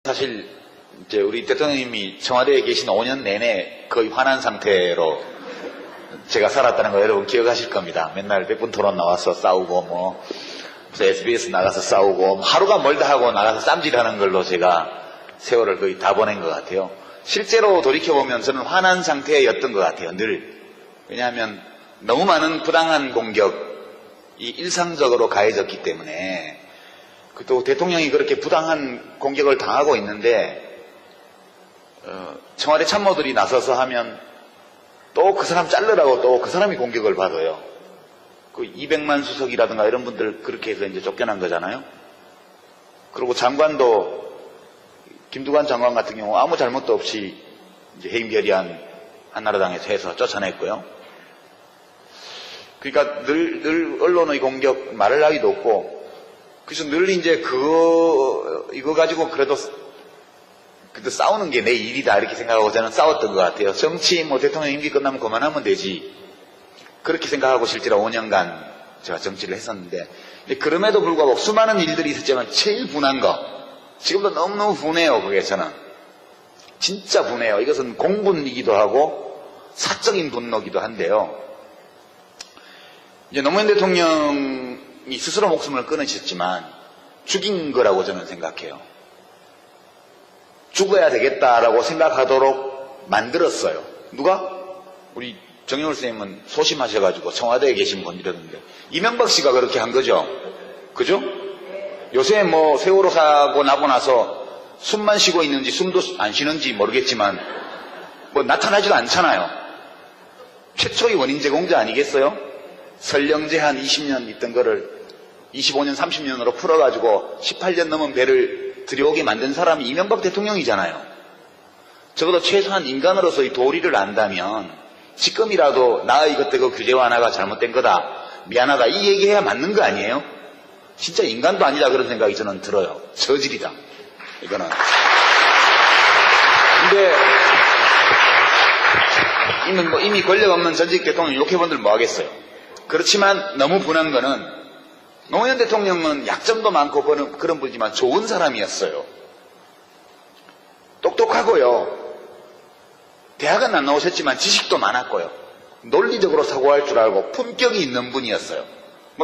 사실 이제 우리 대통령님이 청와대에 계신 5년 내내 거의 화난 상태로 제가 살았다는 거 여러분 기억하실 겁니다. 맨날 백분 토론 나와서 싸우고 그래서 SBS 나가서 싸우고 하루가 멀다 하고 나가서 쌈질하는 걸로 제가 세월을 거의 다 보낸 것 같아요. 실제로 돌이켜보면 저는 화난 상태였던 것 같아요. 늘. 왜냐하면 너무 많은 부당한 공격이 일상적으로 가해졌기 때문에 또 대통령이 그렇게 부당한 공격을 당하고 있는데 청와대 참모들이 나서서 하면 또 그 사람 자르라고 또 그 사람이 공격을 받아요. 그 200만 수석이라든가 이런 분들 그렇게 해서 이제 쫓겨난 거잖아요. 그리고 장관도 김두관 장관 같은 경우 아무 잘못도 없이 이제 해임결의안 한나라당에서 해서 쫓아냈고요. 그러니까 늘 언론의 공격 말을 나기도 없고, 그래서 늘 이제 이거 가지고 그래도 싸우는 게 내 일이다 이렇게 생각하고 저는 싸웠던 것 같아요. 정치 대통령 임기 끝나면 그만하면 되지 그렇게 생각하고 실제로 5년간 제가 정치를 했었는데, 그럼에도 불구하고 수많은 일들이 있었지만 제일 분한 거, 지금도 너무너무 분해요. 그게 저는 진짜 분해요. 이것은 공분이기도 하고 사적인 분노기도 한데요. 이제 노무현 대통령이 스스로 목숨을 끊으셨지만 죽인 거라고 저는 생각해요. 죽어야 되겠다라고 생각하도록 만들었어요. 누가? 우리 정영월 선생님은 소심하셔가지고 청와대에 계신 분이라는데 이명박 씨가 그렇게 한 거죠. 그죠? 요새 세월호 사고 나고 나서 숨만 쉬고 있는지 숨도 안 쉬는지 모르겠지만 나타나지도 않잖아요. 최초의 원인 제공자 아니겠어요? 설령제 한 20년 있던 거를 25년 30년으로 풀어가지고 18년 넘은 배를 들여오게 만든 사람이 이명박 대통령이잖아요. 적어도 최소한 인간으로서의 도리를 안다면 지금이라도 나의 그때 그 규제 완화가 잘못된 거다, 미안하다 이 얘기해야 맞는 거 아니에요? 진짜 인간도 아니다 그런 생각이 저는 들어요. 저질이다 이거는. 근데 이미 권력 없는 전직 대통령 욕해본들 뭐 하겠어요. 그렇지만 너무 분한 거는 노무현 대통령은 약점도 많고 그런 분이지만 좋은 사람이었어요. 똑똑하고요. 대학은 안 나오셨지만 지식도 많았고요. 논리적으로 사고할 줄 알고 품격이 있는 분이었어요.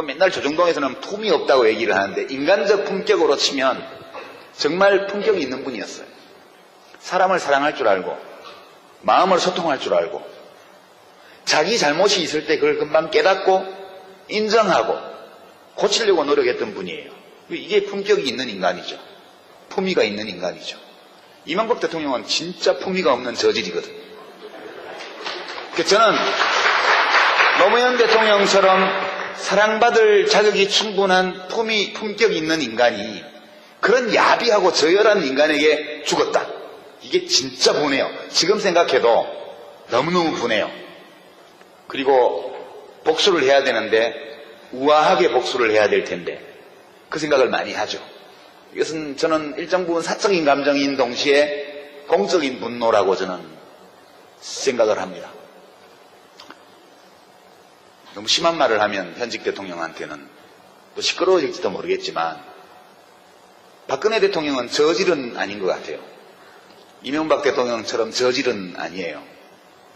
맨날 조정동에서는 품이 없다고 얘기를 하는데 인간적 품격으로 치면 정말 품격이 있는 분이었어요. 사람을 사랑할 줄 알고 마음을 소통할 줄 알고 자기 잘못이 있을 때 그걸 금방 깨닫고 인정하고 고치려고 노력했던 분이에요. 이게 품격이 있는 인간이죠. 품위가 있는 인간이죠. 이명박 대통령은 진짜 품위가 없는 저질이거든요. 저는 노무현 대통령처럼 사랑받을 자격이 충분한 품격이 있는 인간이 그런 야비하고 저열한 인간에게 죽었다. 이게 진짜 분해요. 지금 생각해도 너무너무 분해요. 그리고 복수를 해야 되는데 우아하게 복수를 해야 될 텐데 그 생각을 많이 하죠. 이것은 저는 일정 부분 사적인 감정인 동시에 공적인 분노라고 저는 생각을 합니다. 너무 심한 말을 하면 현직 대통령한테는 또 시끄러워질지도 모르겠지만 박근혜 대통령은 저질은 아닌 것 같아요. 이명박 대통령처럼 저질은 아니에요.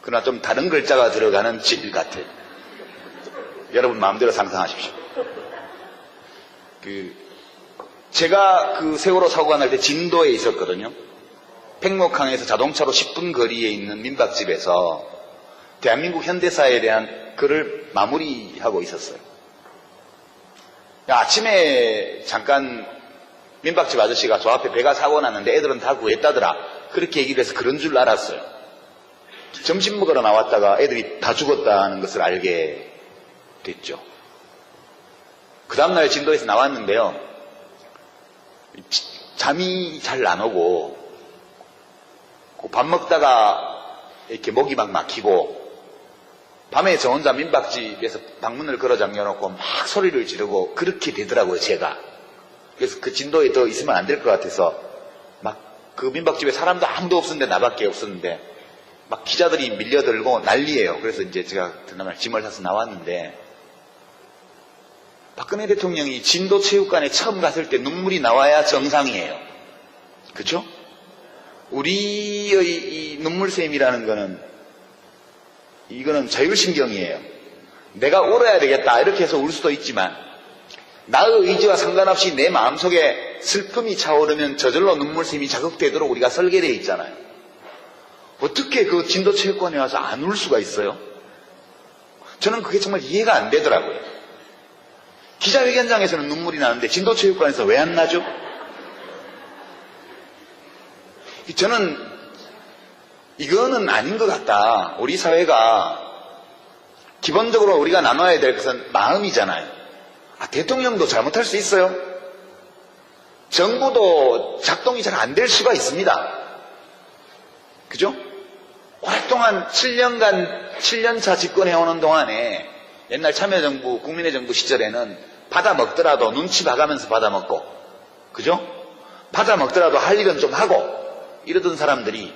그러나 좀 다른 글자가 들어가는 질 같아요. 여러분 마음대로 상상하십시오. 제가 세월호 사고가 날 때 진도에 있었거든요. 팽목항에서 자동차로 10분 거리에 있는 민박집에서 대한민국 현대사에 대한 글을 마무리하고 있었어요. 아침에 잠깐 민박집 아저씨가 저 앞에 배가 사고 났는데 애들은 다 구했다더라 그렇게 얘기를 해서 그런 줄 알았어요. 점심 먹으러 나왔다가 애들이 다 죽었다는 것을 알게 됐죠. 그 다음날 진도에서 나왔는데요. 잠이 잘 안 오고 밥 먹다가 이렇게 목이 막 막히고 밤에 저 혼자 민박집에서 방문을 걸어 잠겨놓고 막 소리를 지르고 그렇게 되더라고요. 제가. 그래서 그 진도에 더 있으면 안 될 것 같아서 막 그 민박집에 사람도 아무도 없었는데 나밖에 없었는데 막 기자들이 밀려들고 난리예요. 그래서 이제 제가 그날 짐을 사서 나왔는데 박근혜 대통령이 진도 체육관에 처음 갔을 때 눈물이 나와야 정상이에요. 그쵸? 우리의 이 눈물샘이라는 거는, 이거는 자율신경이에요. 내가 울어야 되겠다 이렇게 해서 울 수도 있지만, 나의 의지와 상관없이 내 마음속에 슬픔이 차오르면 저절로 눈물샘이 자극되도록 우리가 설계되어 있잖아요. 어떻게 그 진도체육관에 와서 안 울 수가 있어요? 저는 그게 정말 이해가 안 되더라고요. 기자회견장에서는 눈물이 나는데 진도체육관에서 왜 안 나죠? 저는 이거는 아닌 것 같다. 우리 사회가 기본적으로 우리가 나눠야 될 것은 마음이잖아요. 대통령도 잘못할 수 있어요. 정부도 작동이 잘 안 될 수가 있습니다. 그죠? 오랫동안 7년차 집권해오는 동안에 옛날 참여정부, 국민의 정부 시절에는 받아먹더라도 눈치 봐가면서 받아먹고, 그죠? 받아먹더라도 할 일은 좀 하고 이러던 사람들이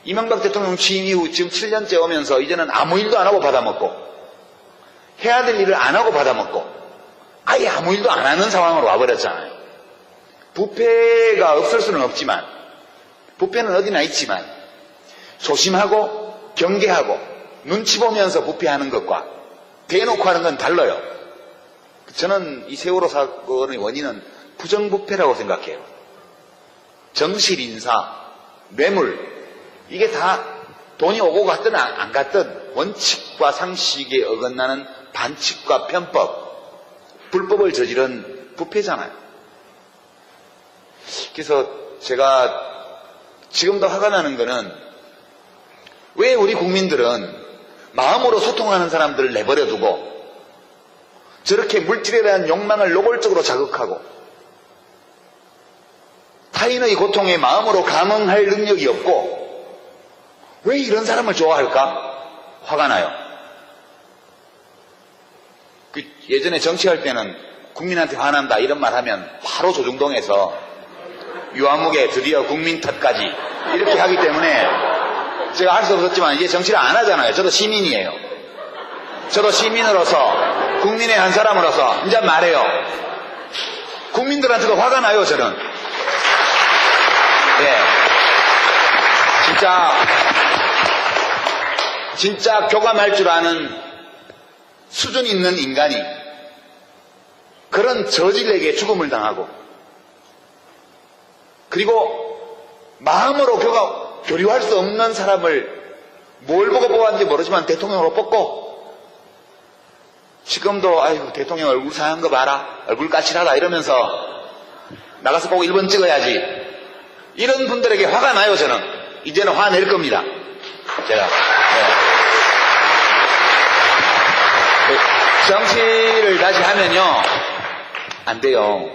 이명박 대통령 취임 이후 지금 7년째 오면서 이제는 아무 일도 안 하고 받아먹고, 해야 될 일을 안 하고 받아먹고, 아예 아무 일도 안 하는 상황으로 와버렸잖아요. 부패가 없을 수는 없지만, 부패는 어디나 있지만 조심하고 경계하고 눈치 보면서 부패하는 것과 대놓고 하는 건 달라요. 저는 이 세월호 사건의 원인은 부정부패라고 생각해요. 정실 인사, 뇌물, 이게 다 돈이 오고 갔든 안 갔든 원칙과 상식에 어긋나는 반칙과 편법, 불법을 저지른 부패잖아요. 그래서 제가 지금도 화가 나는 거는, 왜 우리 국민들은 마음으로 소통하는 사람들을 내버려 두고 저렇게 물질에 대한 욕망을 노골적으로 자극하고 타인의 고통에 마음으로 감응할 능력이 없고 왜 이런 사람을 좋아할까? 화가 나요. 예전에 정치할 때는 국민한테 화난다 이런 말 하면 바로 조중동에서 유아무개 드디어 국민 탓까지 이렇게 하기 때문에 제가 할 수 없었지만 이제 정치를 안 하잖아요. 저도 시민이에요. 저도 시민으로서, 국민의 한 사람으로서 이제 말해요. 국민들한테도 화가 나요, 저는. 네. 진짜 교감할 줄 아는 수준 있는 인간이 그런 저질에게 죽음을 당하고, 그리고 마음으로 교류할 수 없는 사람을 뭘 보고 뽑았는지 모르지만 대통령으로 뽑고, 지금도 아이고 대통령 얼굴 상한 거 봐라, 얼굴 까칠하다 이러면서 나가서 꼭 1번 찍어야지, 이런 분들에게 화가 나요. 저는 이제는 화낼 겁니다. 제가 정치를 다시 하면요 안 돼요.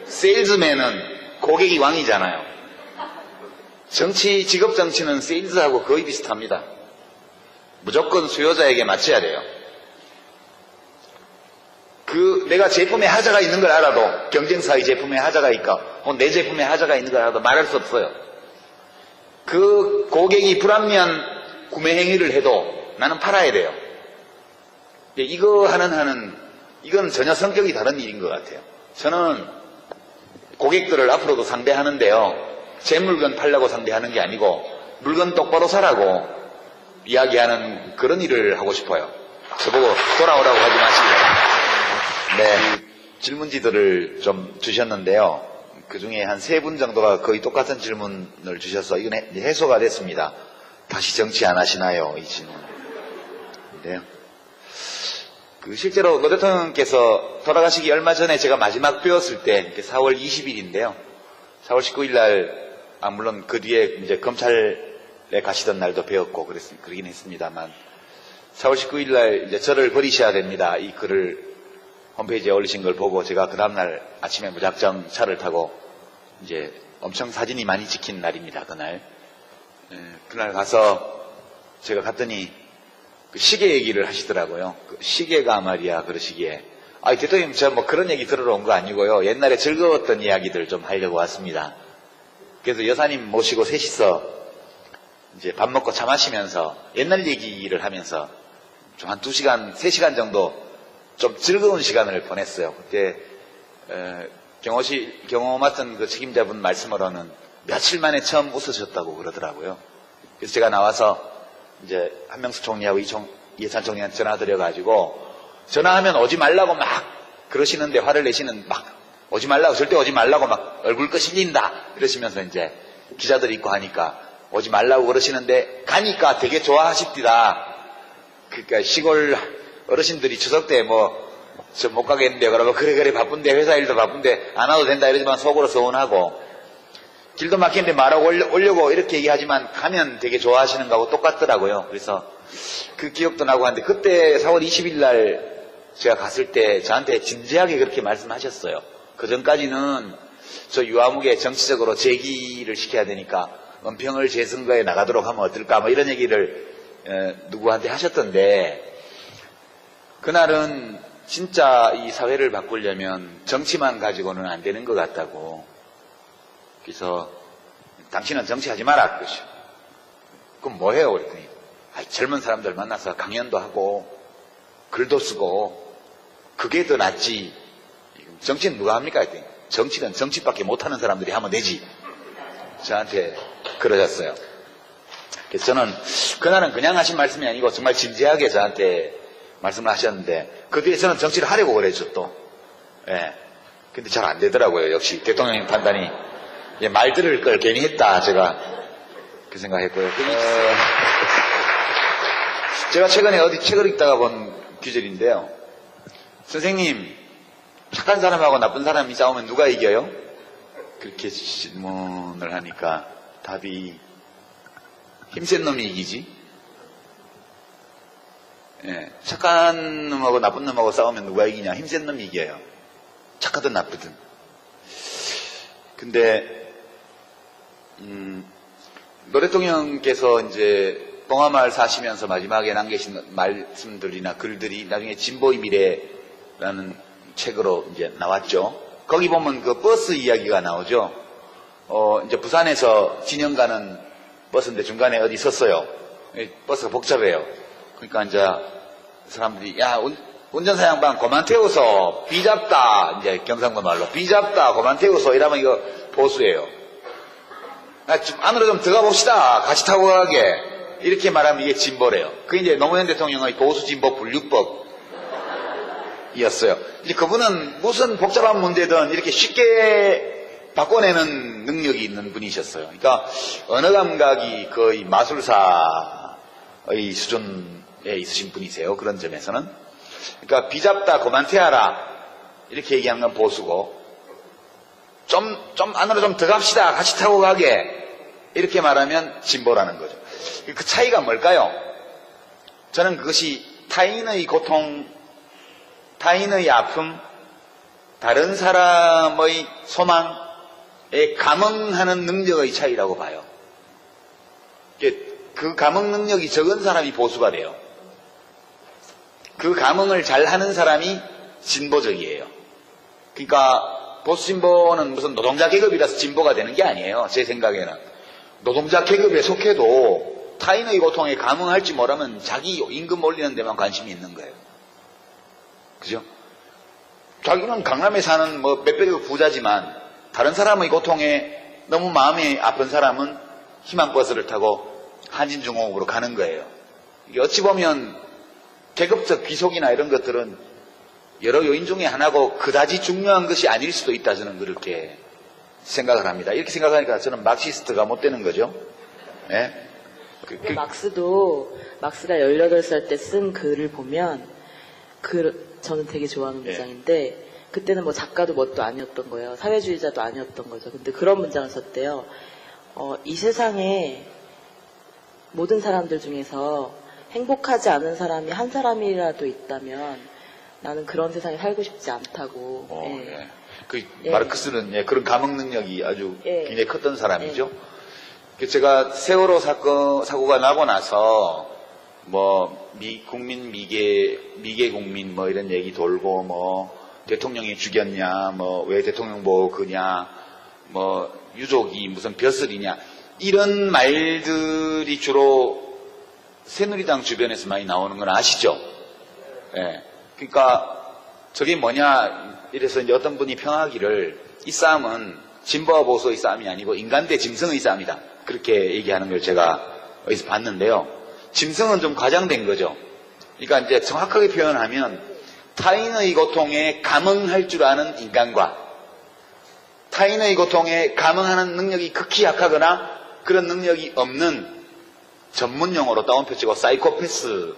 세일즈맨은 고객이 왕이잖아요. 직업 정치는 세일즈하고 거의 비슷합니다. 무조건 수요자에게 맞춰야 돼요. 내가 제품에 하자가 있는 걸 알아도, 경쟁사의 제품에 하자가 있고, 내 제품에 하자가 있는 걸 알아도 말할 수 없어요. 그 고객이 불합리한 구매 행위를 해도 나는 팔아야 돼요. 이거 이건 전혀 성격이 다른 일인 것 같아요. 저는 고객들을 앞으로도 상대하는데요, 제 물건 팔려고 상대하는 게 아니고 물건 똑바로 사라고 이야기하는 그런 일을 하고 싶어요. 저보고 돌아오라고 하지 마시고요. 네, 질문지들을 좀 주셨는데요, 그 중에 한 3분 정도가 거의 똑같은 질문을 주셔서 이건 해소가 됐습니다. 다시 정치 안 하시나요? 이 질문. 네. 실제로 노 대통령께서 돌아가시기 얼마 전에 제가 마지막 뵈었을 때 4월 20일인데요. 4월 19일 날, 물론 그 뒤에 이제 검찰에 가시던 날도 뵈었고 그러긴 했습니다만, 4월 19일 날 이제 저를 버리셔야 됩니다, 이 글을 홈페이지에 올리신 걸 보고 제가 그 다음날 아침에 무작정 차를 타고 이제 엄청 사진이 많이 찍힌 날입니다. 그날 가서 제가 갔더니 그 시계 얘기를 하시더라고요. 그 시계가 말이야 그러시기에, 대통령 저 뭐 그런 얘기 들으러 온 거 아니고요, 옛날에 즐거웠던 이야기들 좀 하려고 왔습니다. 그래서 여사님 모시고 셋이서 이제 밥 먹고 차 마시면서 옛날 얘기를 하면서 좀 한 2시간, 3시간 정도 좀 즐거운 시간을 보냈어요. 그때 경호 맡은 그 책임자분 말씀으로는 며칠 만에 처음 웃으셨다고 그러더라고요. 그래서 제가 나와서 이제 한명숙 총리하고 이해찬 총리한테 전화 드려가지고 전화하면 오지 말라고 막 그러시는데 화를 내시는 막 오지 말라고 절대 오지 말라고 막 얼굴 끄실린다 이러시면서 이제 기자들 있고 하니까 오지 말라고 그러시는데 가니까 되게 좋아하십디다. 그러니까 시골 어르신들이 추석 때 뭐 저 못 가겠는데 그러면 그래 바쁜데 회사 일도 바쁜데 안 와도 된다 이러지만 속으로 서운하고 길도 막히는데 말하고 오려고 이렇게 얘기하지만 가면 되게 좋아하시는 거하고 똑같더라고요. 그래서 그 기억도 나고 하는데 그때 4월 20일 날 제가 갔을 때 저한테 진지하게 그렇게 말씀하셨어요. 그 전까지는 저 유아무개 정치적으로 제기를 시켜야 되니까 은평을 재선거에 나가도록 하면 어떨까 뭐 이런 얘기를 누구한테 하셨던데 그날은 진짜 이 사회를 바꾸려면 정치만 가지고는 안 되는 것 같다고. 그래서 당신은 정치하지 마라 그러시오. 그럼 뭐 해요? 그랬더니 젊은 사람들 만나서 강연도 하고 글도 쓰고 그게 더 낫지. 정치는 누가 합니까? 했더니 정치는 정치밖에 못하는 사람들이 하면 되지. 저한테 그러셨어요. 그래서 저는 그날은 그냥 하신 말씀이 아니고 정말 진지하게 저한테 말씀을 하셨는데 그 뒤에 저는 정치를 하려고 그랬죠 또. 예. 근데 잘 안 되더라고요. 역시 대통령님 판단이 말 들을 걸 괜히 했다 제가 그 생각했고요. 제가 최근에 어디 책을 읽다가 본 귀절인데요. 선생님 착한 사람하고 나쁜 사람이 싸우면 누가 이겨요? 그렇게 질문을 하니까 답이 힘센 놈이 이기지. 예, 착한 놈하고 나쁜 놈하고 싸우면 누가 이기냐? 힘센 놈이 이겨요. 착하든 나쁘든. 근데 노 대통령께서 이제 봉화마을 사시면서 마지막에 남기신 말씀들이나 글들이 나중에 진보의 미래라는 책으로 이제 나왔죠. 거기 보면 그 버스 이야기가 나오죠. 이제 부산에서 진영 가는 버스인데 중간에 어디 섰어요. 버스가 복잡해요. 그러니까 이제 사람들이 야 운전사 양반 그만 태워서 비잡다 이제 경상도 말로 비잡다 그만 태워서 이러면 이거 보수예요. 안으로 좀 들어가 봅시다. 같이 타고 가게 이렇게 말하면 이게 진보래요. 그게 이제 노무현 대통령의 보수 진보 분류법이었어요. 이제 그분은 무슨 복잡한 문제든 이렇게 쉽게 바꿔내는 능력이 있는 분이셨어요. 그러니까 언어 감각이 거의 마술사의 수준에 있으신 분이세요. 그런 점에서는. 그러니까 비잡다 그만 태워라 이렇게 얘기하는 건 보수고 좀 안으로 좀 들어갑시다. 같이 타고 가게 이렇게 말하면 진보라는 거죠. 그 차이가 뭘까요? 저는 그것이 타인의 고통, 타인의 아픔, 다른 사람의 소망에 감응하는 능력의 차이라고 봐요. 그 감응 능력이 적은 사람이 보수가 돼요. 그 감응을 잘하는 사람이 진보적이에요. 그러니까 보수 진보는 무슨 노동자 계급이라서 진보가 되는 게 아니에요. 제 생각에는. 노동자 계급에 속해도 타인의 고통에 감응할지 모르면 자기 임금 올리는 데만 관심이 있는 거예요. 그죠? 자기는 강남에 사는 뭐 몇백억 부자지만 다른 사람의 고통에 너무 마음이 아픈 사람은 희망버스를 타고 한진중공업으로 가는 거예요. 이게 어찌 보면 계급적 귀속이나 이런 것들은 여러 요인 중에 하나고 그다지 중요한 것이 아닐 수도 있다 저는 그렇게 생각을 합니다. 이렇게 생각하니까 저는 막시스트가 못 되는 거죠. 네? 막스가 18살 때 쓴 글을 보면 저는 되게 좋아하는 문장인데 그때는 뭐 작가도 뭣도 아니었던 거예요. 사회주의자도 아니었던 거죠. 근데 그런 문장을 썼대요. 이 세상에 모든 사람들 중에서 행복하지 않은 사람이 한 사람이라도 있다면 나는 그런 세상에 살고 싶지 않다고. 마르크스는 그런 감흥 능력이 아주 굉장히 컸던 사람이죠. 제가 세월호 사고가 나고 나서 뭐 국민 미개 국민 뭐 이런 얘기 돌고 뭐 대통령이 죽였냐 뭐 왜 대통령 보고 그냐 뭐 유족이 무슨 벼슬이냐 이런 말들이 주로 새누리당 주변에서 많이 나오는 건 아시죠? 예. 그러니까 저게 뭐냐 이래서 이제 어떤 분이 평하기를 이 싸움은 진보와 보수의 싸움이 아니고 인간 대 짐승의 싸움이다. 그렇게 얘기하는 걸 제가 어디서 봤는데요. 짐승은 좀 과장된 거죠. 그러니까 이제 정확하게 표현하면 타인의 고통에 감응할 줄 아는 인간과 타인의 고통에 감응하는 능력이 극히 약하거나 그런 능력이 없는 전문 용어로 따옴표 치고 사이코패스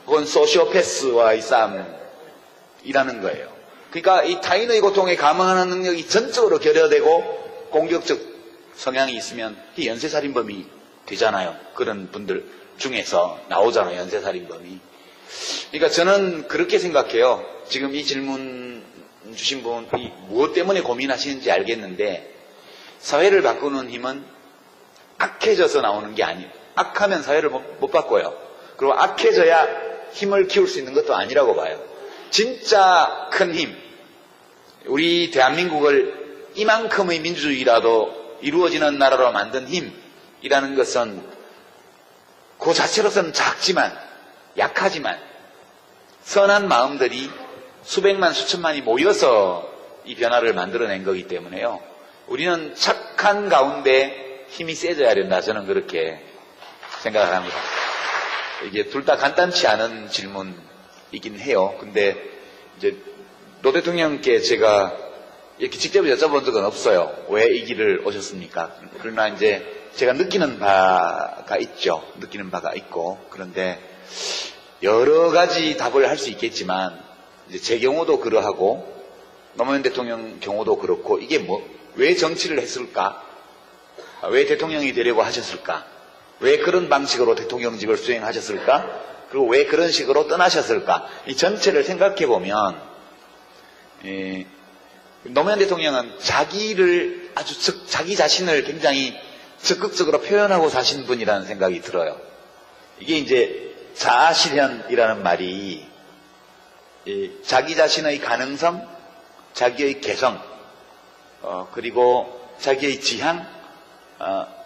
혹은 소시오패스와의 싸움이라는 거예요. 그러니까 이 타인의 고통에 감응하는 능력이 전적으로 결여되고 공격적 성향이 있으면 이 연쇄살인범이 되잖아요. 그런 분들 중에서 나오잖아요. 연쇄살인범이. 그러니까 저는 그렇게 생각해요. 지금 이 질문 주신 분이 무엇 때문에 고민하시는지 알겠는데 사회를 바꾸는 힘은 악해져서 나오는 게 아니에요. 악하면 사회를 못 바꿔요. 그리고 악해져야 힘을 키울 수 있는 것도 아니라고 봐요. 진짜 큰 힘, 우리 대한민국을 이만큼의 민주주의라도 이루어지는 나라로 만든 힘이라는 것은 그 자체로서는 작지만 약하지만 선한 마음들이 수백만 수천만이 모여서 이 변화를 만들어낸 거기 때문에요. 우리는 착한 가운데 힘이 세져야 된다. 저는 그렇게 생각을 합니다. 이게 둘 다 간단치 않은 질문이긴 해요. 근데 이제 노 대통령께 제가 이렇게 직접 여쭤본 적은 없어요. 왜 이 길을 오셨습니까? 그러나 이제 제가 느끼는 바가 있죠. 느끼는 바가 있고. 그런데 여러 가지 답을 할 수 있겠지만 이제 제 경우도 그러하고 노무현 대통령 경우도 그렇고 이게 왜 정치를 했을까? 왜 대통령이 되려고 하셨을까? 왜 그런 방식으로 대통령직을 수행하셨을까? 그리고 왜 그런 식으로 떠나셨을까? 이 전체를 생각해 보면 노무현 대통령은 자기 자신을 굉장히 적극적으로 표현하고 사신 분이라는 생각이 들어요. 이게 이제 자아실현이라는 말이 자기 자신의 가능성, 자기의 개성, 그리고 자기의 지향,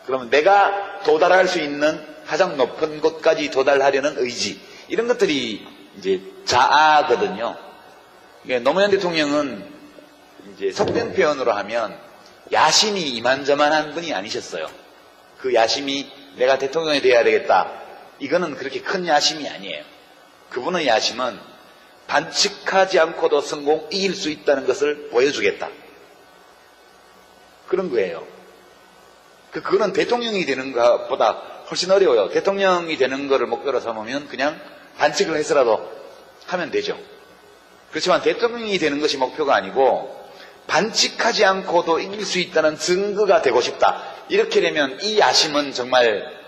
그러면 내가 도달할 수 있는 가장 높은 곳까지 도달하려는 의지, 이런 것들이 이제 자아거든요. 노무현 대통령은 이제 속된 표현으로 하면 야심이 이만저만한 분이 아니셨어요. 그 야심이 내가 대통령이 돼야 되겠다. 이거는 그렇게 큰 야심이 아니에요. 그분의 야심은 반칙하지 않고도 이길 수 있다는 것을 보여주겠다. 그런 거예요. 그거는 대통령이 되는 것보다 훨씬 어려워요. 대통령이 되는 것을 목표로 삼으면 그냥 반칙을 해서라도 하면 되죠. 그렇지만 대통령이 되는 것이 목표가 아니고 반칙하지 않고도 이길 수 있다는 증거가 되고 싶다. 이렇게 되면 이 야심은 정말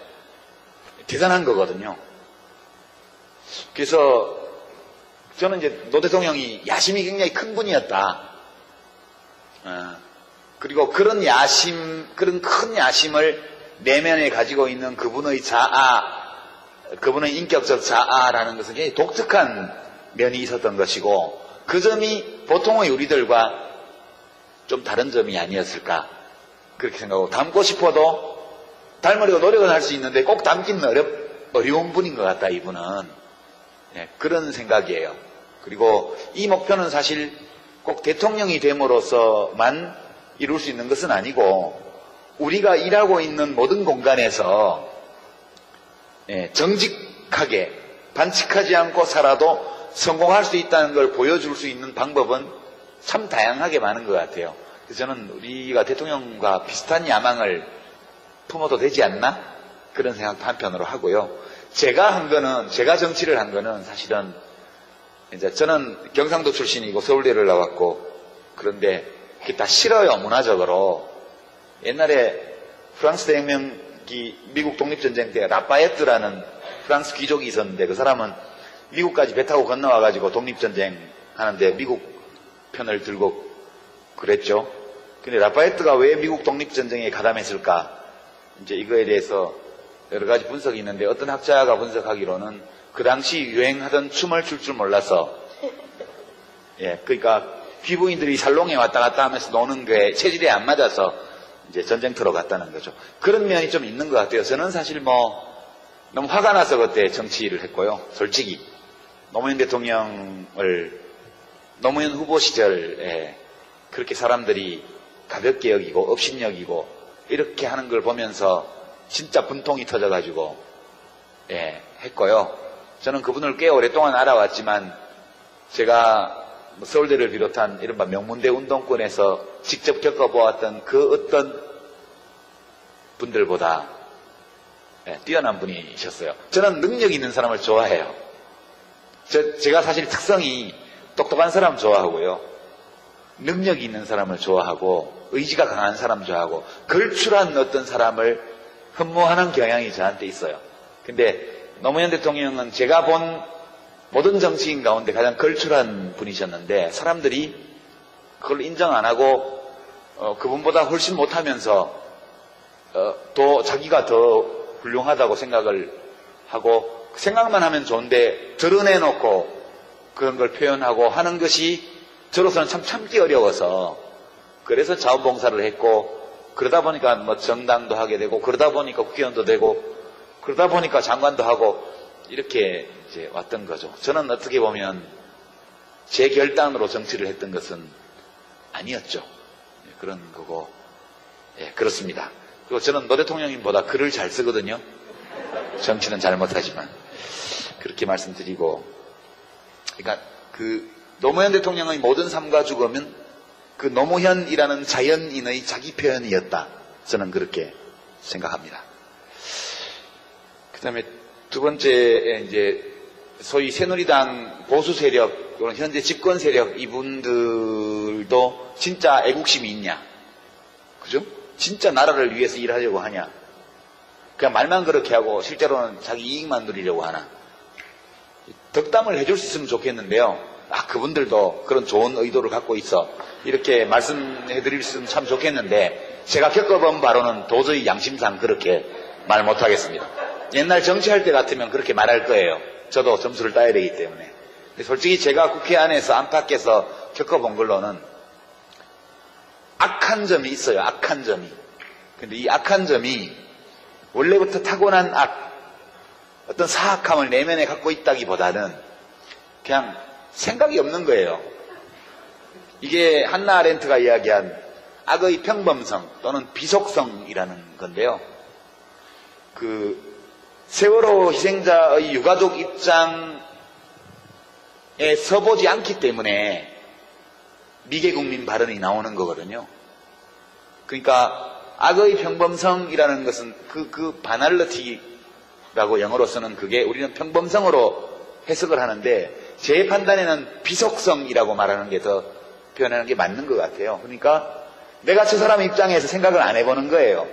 대단한 거거든요. 그래서 저는 이제 노 대통령이 야심이 굉장히 큰 분이었다. 그리고 그런 야심, 그런 큰 야심을 내면에 가지고 있는 그분의 그분의 인격적 자아라는 것은 굉장히 독특한 면이 있었던 것이고, 그 점이 보통의 우리들과 좀 다른 점이 아니었을까, 그렇게 생각하고, 닮고 싶어도 닮으려고 노력은 할 수 있는데 꼭 닮기는 어려운 분인 것 같다, 이분은. 네, 그런 생각이에요. 그리고 이 목표는 사실 꼭 대통령이 됨으로써만 이룰 수 있는 것은 아니고, 우리가 일하고 있는 모든 공간에서 정직하게 반칙하지 않고 살아도 성공할 수 있다는 걸 보여줄 수 있는 방법은 참 다양하게 많은 것 같아요. 그래서 저는 우리가 대통령과 비슷한 야망을 품어도 되지 않나? 그런 생각도 한편으로 하고요. 제가 정치를 한 거는 사실은 이제 저는 경상도 출신이고 서울대를 나왔고, 그런데 그게 다 싫어요, 문화적으로. 옛날에 프랑스 대혁명기 미국 독립전쟁 때 라파에트라는 프랑스 귀족이 있었는데, 그 사람은 미국까지 배 타고 건너와가지고 독립전쟁 하는데 미국 편을 들고 그랬죠. 근데 라파에트가 왜 미국 독립전쟁에 가담했을까? 이제 이거에 대해서 여러 가지 분석이 있는데, 어떤 학자가 분석하기로는 그 당시 유행하던 춤을 출 줄 몰라서, 그러니까 귀부인들이 살롱에 왔다 갔다 하면서 노는 게 체질에 안 맞아서 이제 전쟁터로 갔다는 거죠. 그런 면이 좀 있는 것 같아요. 저는 사실 너무 화가 나서 그때 정치를 했고요. 솔직히 노무현 후보 시절에 그렇게 사람들이 가볍게 여기고 업신여기고 이렇게 하는 걸 보면서 진짜 분통이 터져가지고 했고요. 저는 그분을 꽤 오랫동안 알아왔지만 제가 서울대를 비롯한 이른바 명문대 운동권에서 직접 겪어보았던 그 어떤 분들보다 뛰어난 분이셨어요. 저는 능력 있는 사람을 좋아해요. 제가 사실 특성이 똑똑한 사람 좋아하고요. 능력 있는 사람을 좋아하고 의지가 강한 사람 좋아하고 걸출한 어떤 사람을 흠모하는 경향이 저한테 있어요. 근데 노무현 대통령은 제가 본 모든 정치인 가운데 가장 걸출한 분이셨는데 사람들이 그걸 인정 안 하고 그분보다 훨씬 못하면서 또 자기가 더 훌륭하다고 생각을 하고 생각만 하면 좋은데 드러내놓고 그런 걸 표현하고 하는 것이 저로서는 참 참기 어려워서 그래서 자원봉사를 했고 그러다 보니까 뭐 정당도 하게 되고 그러다 보니까 국회의원도 되고 그러다 보니까 장관도 하고 이렇게 이제 왔던 거죠. 저는 어떻게 보면 제 결단으로 정치를 했던 것은 아니었죠. 그런 거고 그렇습니다. 그리고 저는 노 대통령님보다 글을 잘 쓰거든요. 정치는 잘 못하지만 그렇게 말씀드리고 그러니까 그 노무현 대통령의 모든 삶과 죽음은 그 노무현이라는 자연인의 자기 표현이었다. 저는 그렇게 생각합니다. 그 다음에 두 번째 이제 소위 새누리당 보수 세력, 현재 집권 세력 이분들도 진짜 애국심이 있냐? 그죠? 진짜 나라를 위해서 일하려고 하냐? 그냥 말만 그렇게 하고 실제로는 자기 이익만 누리려고 하나? 덕담을 해줄 수 있으면 좋겠는데요. 그분들도 그런 좋은 의도를 갖고 있어. 이렇게 말씀해 드릴 수 있으면 참 좋겠는데 제가 겪어본 바로는 도저히 양심상 그렇게 말 못하겠습니다. 옛날 정치할 때 같으면 그렇게 말할 거예요. 저도 점수를 따야 되기 때문에. 근데 솔직히 제가 국회 안에서 안팎에서 겪어본 걸로는 악한 점이 있어요. 악한 점이. 근데 이 악한 점이 원래부터 타고난 어떤 사악함을 내면에 갖고 있다기보다는 그냥 생각이 없는 거예요. 이게 한나 아렌트가 이야기한 악의 평범성 또는 비속성이라는 건데요. 그 세월호 희생자의 유가족 입장에 서보지 않기 때문에 미개국민 발언이 나오는 거거든요. 그러니까 악의 평범성이라는 것은 그 바날러티라고 영어로 쓰는 그게 우리는 평범성으로 해석을 하는데 제 판단에는 비속성이라고 말하는 게 더 표현하는 게 맞는 것 같아요. 그러니까 내가 저 사람 입장에서 생각을 안 해보는 거예요.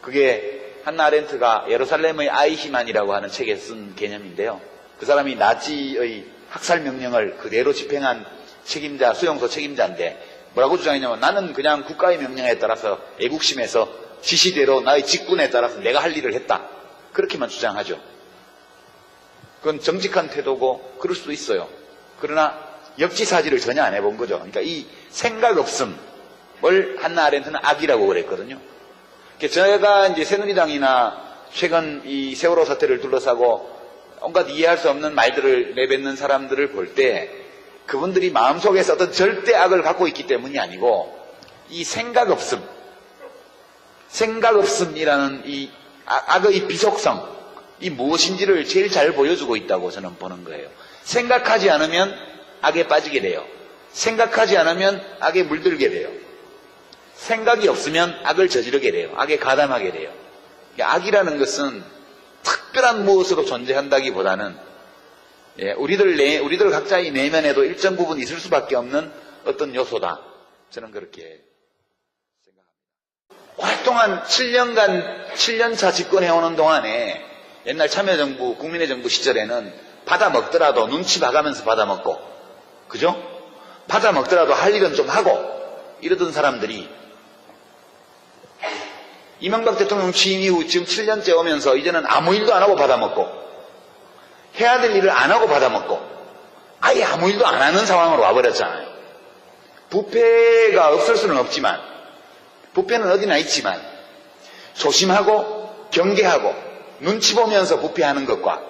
그게 한나 아렌트가 예루살렘의 아이히만이라고 하는 책에 쓴 개념인데요. 그 사람이 나치의 학살 명령을 그대로 집행한 책임자, 수용소 책임자인데 뭐라고 주장했냐면 나는 그냥 국가의 명령에 따라서 애국심에서 지시대로 나의 직분에 따라서 내가 할 일을 했다. 그렇게만 주장하죠. 그건 정직한 태도고 그럴 수도 있어요. 그러나 역지사지를 전혀 안 해본 거죠. 그러니까 이 생각 없음을 한나 아렌트는 악이라고 그랬거든요. 제가 이제 새누리당이나 최근 이 세월호 사태를 둘러싸고 온갖 이해할 수 없는 말들을 내뱉는 사람들을 볼 때 그분들이 마음속에서 어떤 절대 악을 갖고 있기 때문이 아니고 이 생각 없음이라는 이 악의 비속성 이 무엇인지를 제일 잘 보여주고 있다고 저는 보는 거예요. 생각하지 않으면 악에 빠지게 돼요. 생각하지 않으면 악에 물들게 돼요. 생각이 없으면 악을 저지르게 돼요. 악에 가담하게 돼요. 악이라는 것은 특별한 무엇으로 존재한다기보다는 우리들 각자의 내면에도 일정 부분 있을 수밖에 없는 어떤 요소다. 저는 그렇게 생각합니다. 오랫동안 7년차 집권해오는 동안에 옛날 참여정부, 국민의 정부 시절에는 받아먹더라도 눈치 봐가면서 받아먹고, 그죠? 받아먹더라도 할 일은 좀 하고 이러던 사람들이 이명박 대통령 취임 이후 지금 7년째 오면서 이제는 아무 일도 안 하고 받아먹고 해야 될 일을 안 하고 받아먹고 아예 아무 일도 안 하는 상황으로 와버렸잖아요. 부패가 없을 수는 없지만 부패는 어디나 있지만 조심하고 경계하고 눈치 보면서 부패하는 것과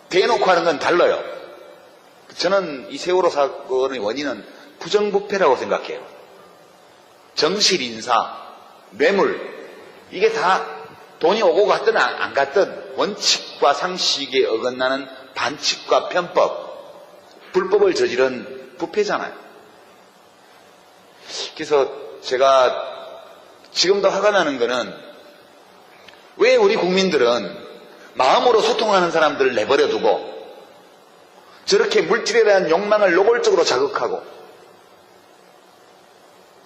대놓고 하는 건 달라요. 저는 이 세월호 사건의 원인은 부정부패라고 생각해요. 정실 인사, 뇌물, 이게 다 돈이 오고 갔든 안 갔든 원칙과 상식에 어긋나는 반칙과 편법, 불법을 저지른 부패잖아요. 그래서 제가 지금도 화가 나는 거는 왜 우리 국민들은 마음으로 소통하는 사람들을 내버려 두고 저렇게 물질에 대한 욕망을 노골적으로 자극하고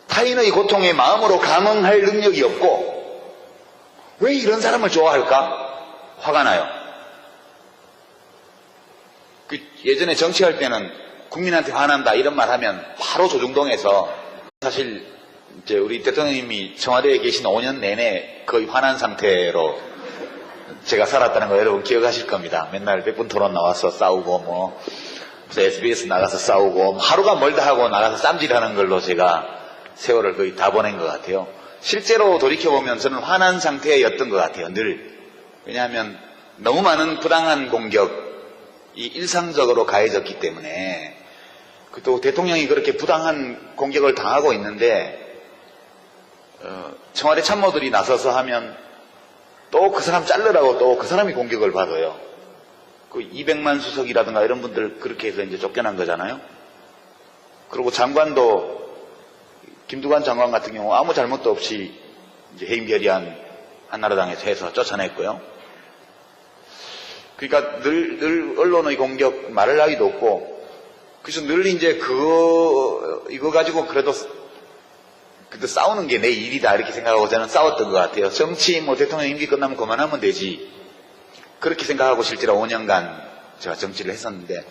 타인의 고통에 마음으로 감응할 능력이 없고 왜 이런 사람을 좋아할까? 화가 나요. 예전에 정치할 때는 국민한테 화난다 이런 말 하면 바로 조중동에서 사실 이제 우리 대통령님이 청와대에 계신 5년 내내 거의 화난 상태로 제가 살았다는 거 여러분 기억하실 겁니다. 맨날 백분 토론 나와서 싸우고 뭐 SBS 나가서 싸우고 하루가 멀다 하고 나가서 쌈질하는 걸로 제가 세월을 거의 다 보낸 것 같아요. 실제로 돌이켜보면 저는 화난 상태였던 것 같아요. 늘. 왜냐하면 너무 많은 부당한 공격이 일상적으로 가해졌기 때문에 또 대통령이 그렇게 부당한 공격을 당하고 있는데 청와대 참모들이 나서서 하면 또 그 사람 자르라고 또 그 사람이 공격을 받아요. 그 200만 수석이라든가 이런 분들 그렇게 해서 이제 쫓겨난 거잖아요. 그리고 장관도 김두관 장관 같은 경우 아무 잘못도 없이 이제 해임 결의안 한나라당에서 해서 쫓아냈고요. 그러니까 늘 언론의 공격 말을 하기도 없고 그래서 늘 이제 이거 가지고 그래도 싸우는 게 내 일이다 이렇게 생각하고 저는 싸웠던 것 같아요. 정치 뭐 대통령 임기 끝나면 그만하면 되지 그렇게 생각하고 실제로 5년간 제가 정치를 했었는데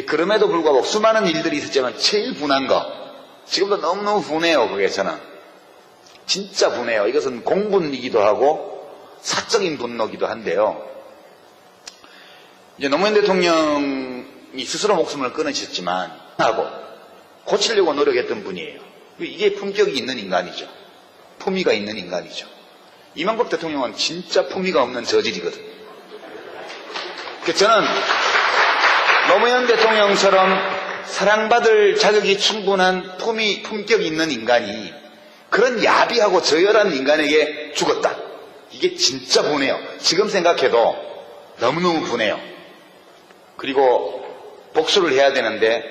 그럼에도 불구하고 수많은 일들이 있었지만 제일 분한 거 지금도 너무너무 분해요. 그게 저는 진짜 분해요. 이것은 공분이기도 하고 사적인 분노기도 한데요. 이제 노무현 대통령이 스스로 목숨을 끊으셨지만 하고 고치려고 노력했던 분이에요. 이게 품격이 있는 인간이죠. 품위가 있는 인간이죠. 이명박 대통령은 진짜 품위가 없는 저질이거든요. 저는 노무현 대통령처럼 사랑받을 자격이 충분한 품격이 있는 인간이 그런 야비하고 저열한 인간에게 죽었다. 이게 진짜 분해요. 지금 생각해도 너무너무 분해요. 그리고 복수를 해야 되는데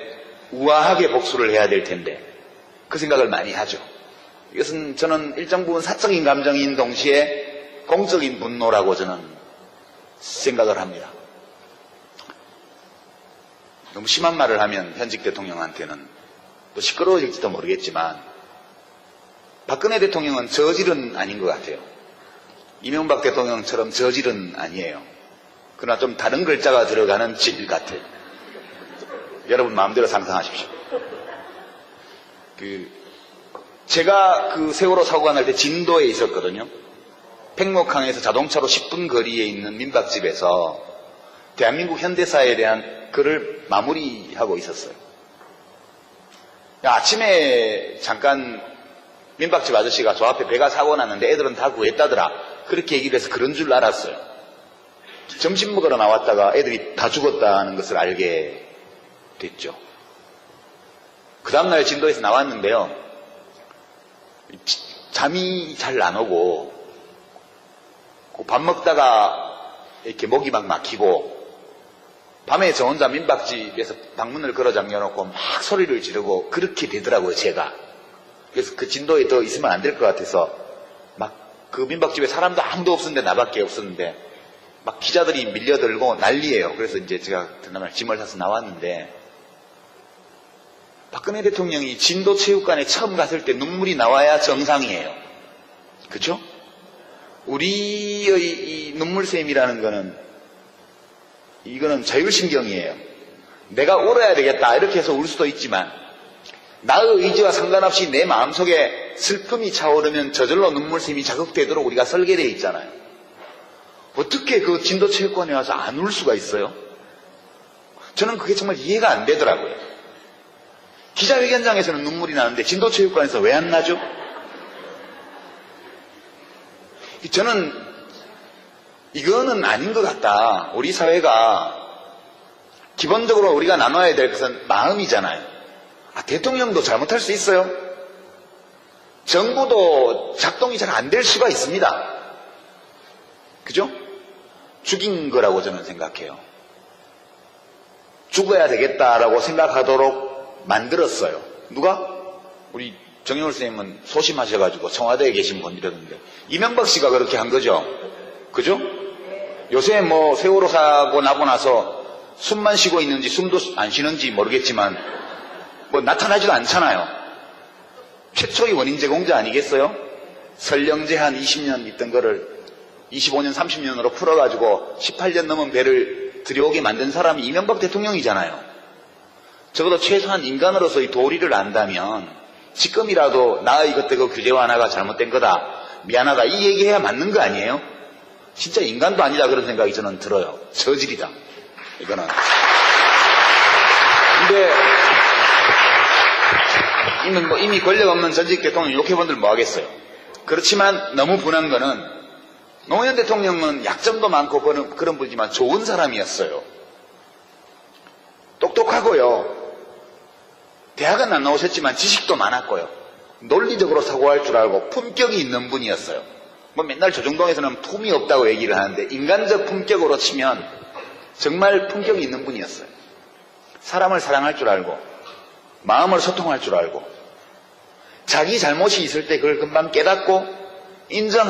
우아하게 복수를 해야 될 텐데 그 생각을 많이 하죠. 이것은 저는 일정 부분 사적인 감정인 동시에 공적인 분노라고 저는 생각을 합니다. 너무 심한 말을 하면 현직 대통령한테는 또 시끄러워질지도 모르겠지만 박근혜 대통령은 저질은 아닌 것 같아요. 이명박 대통령처럼 저질은 아니에요. 그러나 좀 다른 글자가 들어가는 질 같아요. 여러분 마음대로 상상하십시오. 제가 그 세월호 사고가 날 때 진도에 있었거든요. 팽목항에서 자동차로 10분 거리에 있는 민박집에서 대한민국 현대사에 대한 글을 마무리하고 있었어요. 아침에 잠깐 민박집 아저씨가 저 앞에 배가 사고 났는데 애들은 다 구했다더라. 그렇게 얘기를 해서 그런 줄 알았어요. 점심 먹으러 나왔다가 애들이 다 죽었다는 것을 알게 됐죠. 그 다음날 진도에서 나왔는데요. 잠이 잘 안 오고 밥 먹다가 이렇게 목이 막 막히고 밤에 저 혼자 민박집에서 방문을 걸어 잠겨놓고 막 소리를 지르고 그렇게 되더라고요. 제가. 그래서 그 진도에 더 있으면 안 될 것 같아서 막 그 민박집에 사람도 아무도 없었는데 나밖에 없었는데 막 기자들이 밀려들고 난리예요. 그래서 이제 제가 그날 짐을 사서 나왔는데 박근혜 대통령이 진도 체육관에 처음 갔을 때 눈물이 나와야 정상이에요. 그렇죠? 우리의 이 눈물샘이라는 거는 이거는 자율신경이에요. 내가 울어야 되겠다 이렇게 해서 울 수도 있지만 나의 의지와 상관없이 내 마음속에 슬픔이 차오르면 저절로 눈물샘이 자극되도록 우리가 설계되어 있잖아요. 어떻게 그 진도 체육관에 와서 안 울 수가 있어요? 저는 그게 정말 이해가 안 되더라고요. 기자회견장에서는 눈물이 나는데 진도 체육관에서 왜 안 나죠? 저는 이거는 아닌 것 같다. 우리 사회가 기본적으로 우리가 나눠야 될 것은 마음이잖아요. 대통령도 잘못할 수 있어요. 정부도 작동이 잘 안 될 수가 있습니다. 그죠? 죽인 거라고 저는 생각해요. 죽어야 되겠다라고 생각하도록 만들었어요. 누가? 우리 정영월 선생님은 소심하셔가지고 청와대에 계신 분이라던데 이명박 씨가 그렇게 한 거죠. 그죠? 요새 뭐 세월호 사고 나고 나서 숨만 쉬고 있는지 숨도 안 쉬는지 모르겠지만 뭐 나타나지도 않잖아요. 최초의 원인 제공자 아니겠어요? 설령제 한 20년 있던 거를 25년, 30년으로 풀어가지고 18년 넘은 배를 들여오게 만든 사람이 이명박 대통령이잖아요. 적어도 최소한 인간으로서의 도리를 안다면 지금이라도 나의 그때 그 규제 완화가 잘못된 거다, 미안하다, 이 얘기해야 맞는 거 아니에요? 진짜 인간도 아니다 그런 생각이 저는 들어요. 저질이다 이거는. 근데 이미 권력 없는 전직 대통령 욕해본들 뭐 하겠어요. 그렇지만 너무 분한 거는 노무현 대통령은 약점도 많고 그런 분이지만 좋은 사람이었어요. 똑똑하고요. 대학은 안 나오셨지만 지식도 많았고요. 논리적으로 사고할 줄 알고 품격이 있는 분이었어요. 뭐 맨날 조중동에서는 품이 없다고 얘기를 하는데 인간적 품격으로 치면 정말 품격이 있는 분이었어요. 사람을 사랑할 줄 알고 마음을 소통할 줄 알고 자기 잘못이 있을 때 그걸 금방 깨닫고 인정